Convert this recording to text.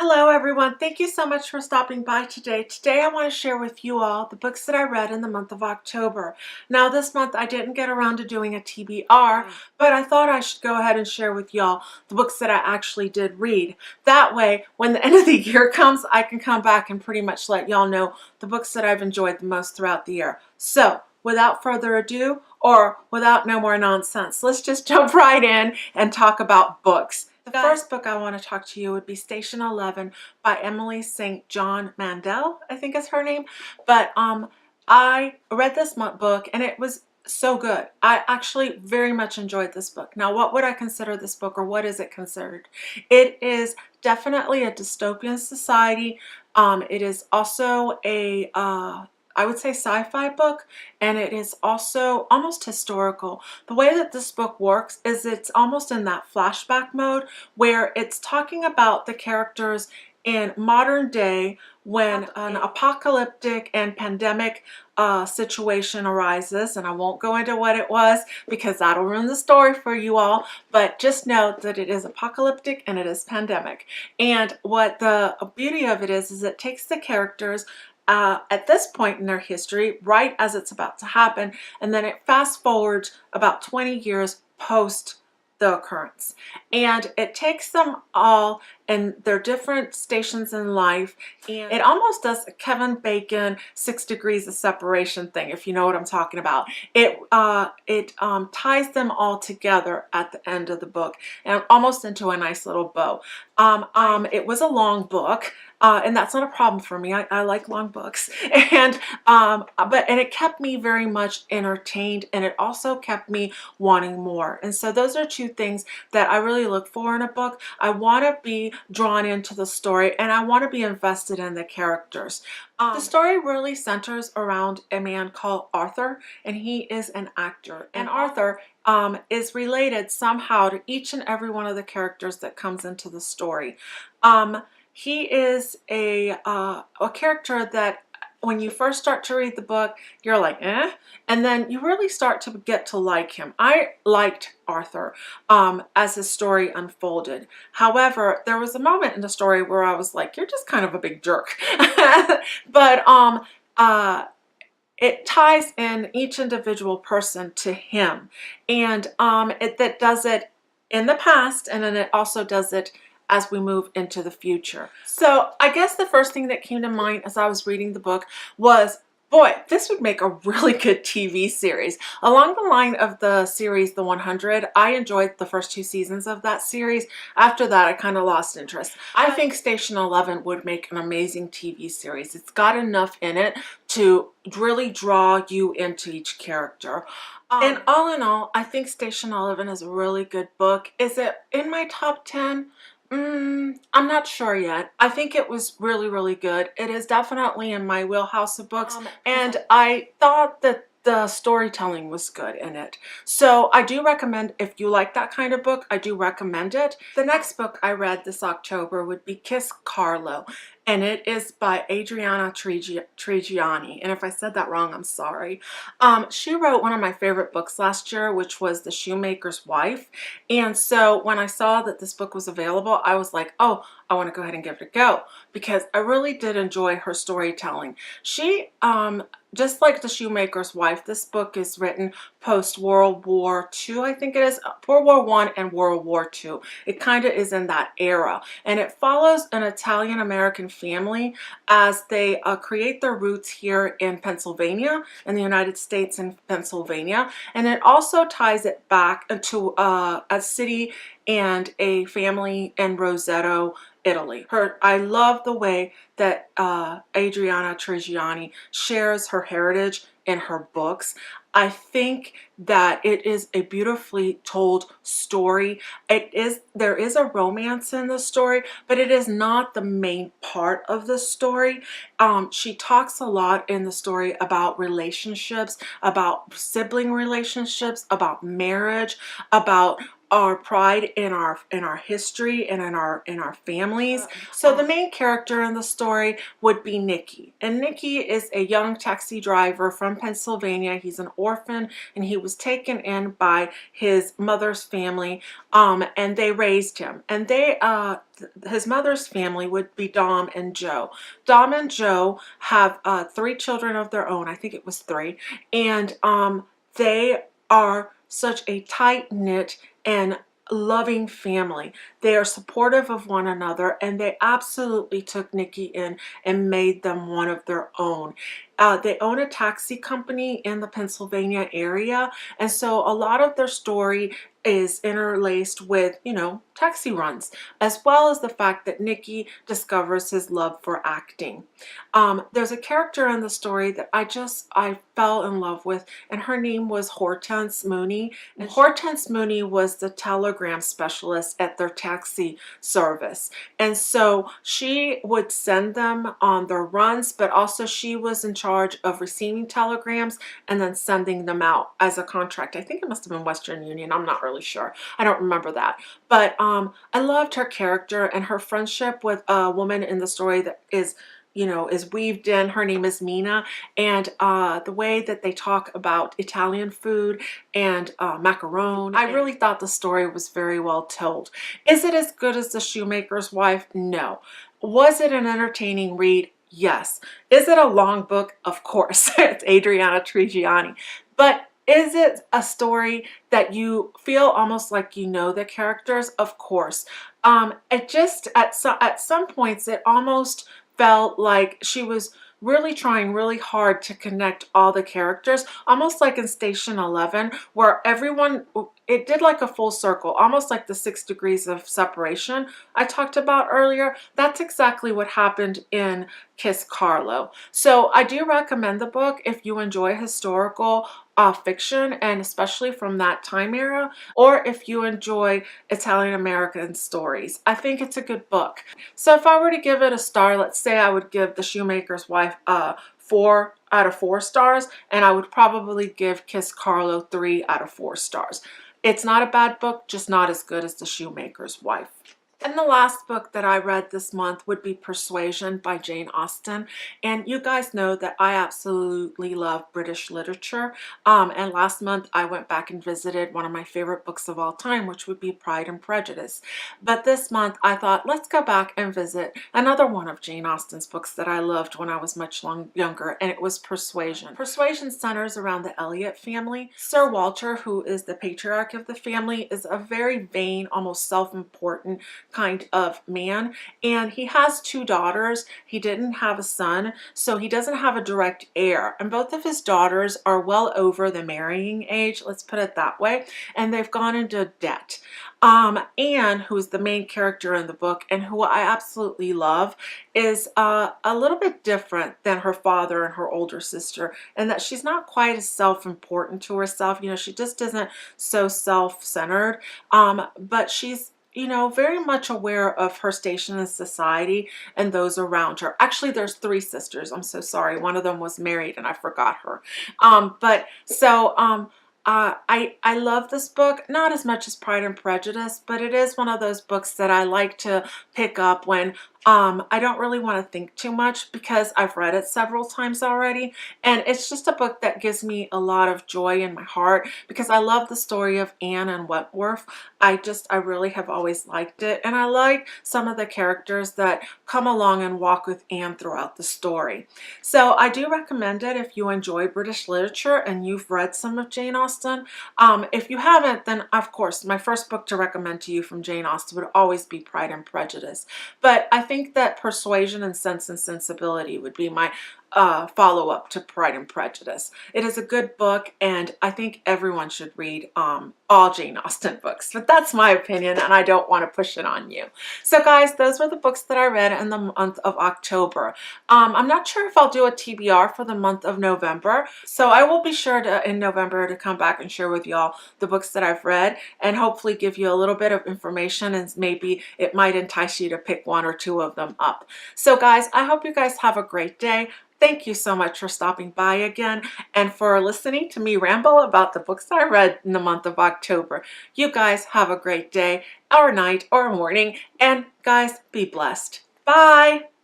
Hello everyone, thank you so much for stopping by today. Today I want to share with you all the books that I read in the month of October. Now this month I didn't get around to doing a TBR, but I thought I should go ahead and share with y'all the books that I actually did read. That way, when the end of the year comes, I can come back and pretty much let y'all know the books that I've enjoyed the most throughout the year. So, without further ado, or without no more nonsense, let's just jump right in and talk about books. The first book I want to talk to you would be Station 11 by Emily St. John Mandel, I think is her name. But I read this book and it was so good. I actually very much enjoyed this book. Now, what would I consider this book, or what is it considered? It is definitely a dystopian society. It is also a I would say sci-fi book, and it is also almost historical. The way that this book works is it's almost in that flashback mode where it's talking about the characters in modern day when an apocalyptic and pandemic situation arises, and I won't go into what it was because that'll ruin the story for you all, but just know that it is apocalyptic and it is pandemic. And what the beauty of it is it takes the characters at this point in their history, right as it's about to happen, and then it fast forwards about 20 years post the occurrence, and it takes them all in their different stations in life, and it almost does a Kevin Bacon 6 degrees of separation thing, if you know what I'm talking about. It ties them all together at the end of the book and almost into a nice little bow. It was a long book. And that's not a problem for me. I like long books, and it kept me very much entertained, and it also kept me wanting more. And so those are two things that I really look for in a book. I want to be drawn into the story, and I want to be invested in the characters. The story really centers around a man called Arthur, and he is an actor. And Arthur is related somehow to each and every one of the characters that comes into the story. He is a character that when you first start to read the book, you're like, eh? And then you really start to get to like him. I liked Arthur as his story unfolded. However, there was a moment in the story where I was like, you're just kind of a big jerk. But it ties in each individual person to him. And that does it in the past, and then it also does it as we move into the future. So I guess the first thing that came to mind as I was reading the book was, boy, this would make a really good TV series. Along the line of the series The 100, I enjoyed the first 2 seasons of that series. After that, I kind of lost interest. I think Station 11 would make an amazing TV series. It's got enough in it to really draw you into each character. And all in all, I think Station 11 is a really good book. Is it in my top 10? I'm not sure yet. I think it was really, really good. It is definitely in my wheelhouse of books, and I thought that the storytelling was good in it. So I do recommend, if you like that kind of book, I do recommend it. The next book I read this October would be Kiss Carlo, and it is by Adriana Trigiani. And if I said that wrong, I'm sorry. She wrote one of my favorite books last year, which was The Shoemaker's Wife. And so when I saw that this book was available, I was like, oh, I want to go ahead and give it a go, because I really did enjoy her storytelling. She, just like The Shoemaker's Wife, this book is written post-World War II, I think it is, World War I and World War II. It kind of is in that era, and it follows an Italian-American family as they create their roots here in Pennsylvania, in the United States in Pennsylvania, and it also ties it back to a city and a family in Roseto, Italy. I love the way that Adriana Trigiani shares her heritage in her books. I think that it is a beautifully told story. There is a romance in the story, but it is not the main part of the story. She talks a lot in the story about relationships, about sibling relationships, about marriage, about our pride in our history and in our families. So the main character in the story would be Nicky, and Nicky is a young taxi driver from Pennsylvania. He's an orphan, and he was taken in by his mother's family, and they raised him. And his mother's family would be Dom and Joe. Dom and Joe have 3 children of their own. I think it was 3, and they are such a tight-knit and loving family. They are supportive of one another, and they absolutely took Nicky in and made them one of their own. They own a taxi company in the Pennsylvania area, and so a lot of their story is interlaced with, you know, taxi runs, as well as the fact that Nicky discovers his love for acting. There's a character in the story that I fell in love with, and her name was Hortense Mooney. And Hortense Mooney was the telegram specialist at their taxi service. And so she would send them on their runs, but also she was in charge of receiving telegrams and then sending them out as a contract. I think it must have been Western Union. I'm not really sure. I don't remember that. But I loved her character and her friendship with a woman in the story that is, you know, is weaved in. Her name is Mina, and the way that they talk about Italian food and macaroni, I really thought the story was very well told. Is it as good as The Shoemaker's Wife? No. Was it an entertaining read? Yes. Is it a long book? Of course. It's Adriana Trigiani. But is it a story that you feel almost like you know the characters? Of course. It just, at some points, it almost felt like she was really trying really hard to connect all the characters, almost like in Station 11, where everyone, it did like a full circle, almost like the 6 degrees of separation I talked about earlier. That's exactly what happened in Kiss Carlo. So I do recommend the book if you enjoy historical fiction, and especially from that time era, or if you enjoy Italian American stories. I think it's a good book. So if I were to give it a star, let's say I would give The Shoemaker's Wife 4 out of 4 stars, and I would probably give Kiss Carlo 3 out of 4 stars. It's not a bad book, just not as good as The Shoemaker's Wife. And the last book that I read this month would be Persuasion by Jane Austen. And you guys know that I absolutely love British literature. And last month I went back and visited one of my favorite books of all time, which would be Pride and Prejudice. But this month I thought, let's go back and visit another one of Jane Austen's books that I loved when I was much younger, and it was Persuasion. Persuasion centers around the Elliot family. Sir Walter, who is the patriarch of the family, is a very vain, almost self-important kind of man, and he has 2 daughters. He didn't have a son, so he doesn't have a direct heir, and both of his daughters are well over the marrying age, let's put it that way, and they've gone into debt. Anne, who's the main character in the book and who I absolutely love, is a little bit different than her father and her older sister, and that she's not quite as self-important to herself. You know, she just isn't so self-centered, but she's, you know, very much aware of her station in society and those around her. Actually, there's 3 sisters. I'm so sorry. One of them was married and I forgot her. I love this book, not as much as Pride and Prejudice, but it is one of those books that I like to pick up when I don't really want to think too much, because I've read it several times already, and it's just a book that gives me a lot of joy in my heart because I love the story of Anne and Wentworth. I really have always liked it, and I like some of the characters that come along and walk with Anne throughout the story. So I do recommend it if you enjoy British literature and you've read some of Jane Austen. If you haven't, then of course my first book to recommend to you from Jane Austen would always be Pride and Prejudice. But I think that Persuasion and Sense and Sensibility would be my follow-up to Pride and Prejudice. It is a good book, and I think everyone should read all Jane Austen books, but that's my opinion and I don't want to push it on you. So guys, those were the books that I read in the month of October. I'm not sure if I'll do a TBR for the month of November, so I will be sure to in November to come back and share with y'all the books that I've read and hopefully give you a little bit of information, and maybe it might entice you to pick 1 or 2 of them up. So guys, I hope you guys have a great day. thank you so much for stopping by again and for listening to me ramble about the books I read in the month of October. You guys have a great day, or night, or morning, and guys, be blessed. Bye!